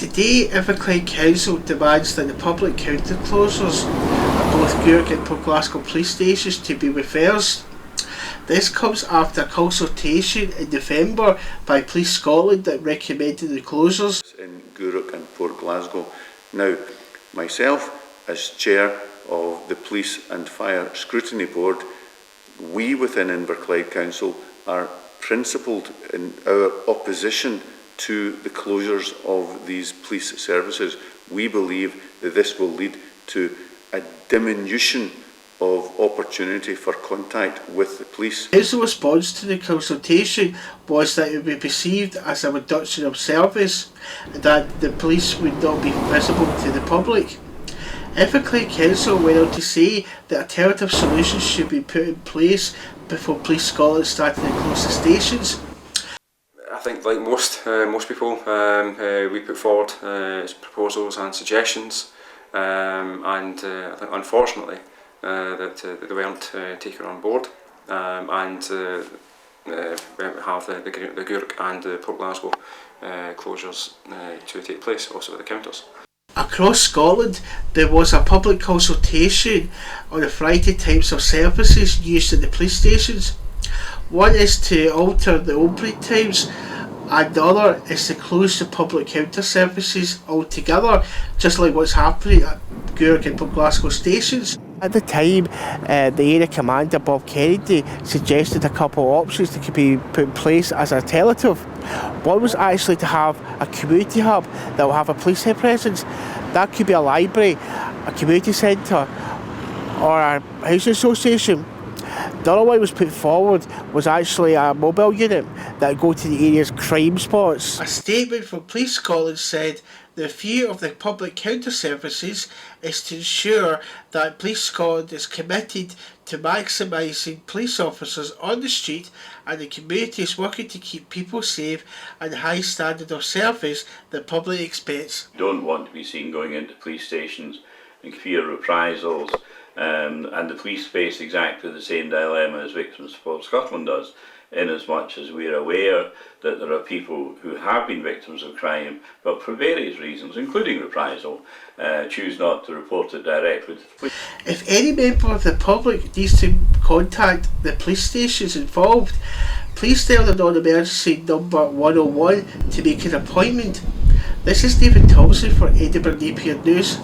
Today, Inverclyde Council demands that the public counter closures at both Gurk and Port Glasgow police stations to be reversed. This comes after a consultation in November by Police Scotland that recommended the closures in Gurk and Port Glasgow. Now, myself as chair of the Police and Fire Scrutiny Board, we within Inverclyde Council are principled in our opposition to the closures of these police services. We believe that this will lead to a diminution of opportunity for contact with the police. Council response to the consultation was that it would be perceived as a reduction of service and that the police would not be visible to the public. Inverclyde Council went on to say that alternative solutions should be put in place before Police Scotland started to close the stations. I think, like most people, we put forward proposals and suggestions, and I think unfortunately that they weren't taken on board, and we have the Gurk and the Port Glasgow closures to take place, also with the counters. Across Scotland, there was a public consultation on the variety types of services used at the police stations. One is to alter the opening times, and the other is to close the public counter services altogether, just like what's happening at Gurk and Port Glasgow stations. At the time, the area commander Bob Kennedy suggested a couple of options that could be put in place as an alternative. One was actually to have a community hub that will have a police head presence. That could be a library, a community centre, or a housing association. The other one was put forward was actually a mobile unit that would go to the area's crime spots. A statement from Police Scotland said the view of the public counter services is to ensure that Police Scotland is committed to maximising police officers on the street, and the community is working to keep people safe and the high standard of service the public expects. Don't want to be seen going into police stations and fear reprisals. And the police face exactly the same dilemma as Victims Support Scotland does, in as much as we're aware that there are people who have been victims of crime, but for various reasons, including reprisal, choose not to report it directly to the police. If any member of the public needs to contact the police stations involved, please dial the non-emergency number 101 to make an appointment. This is David Thompson for Edinburgh Napier News.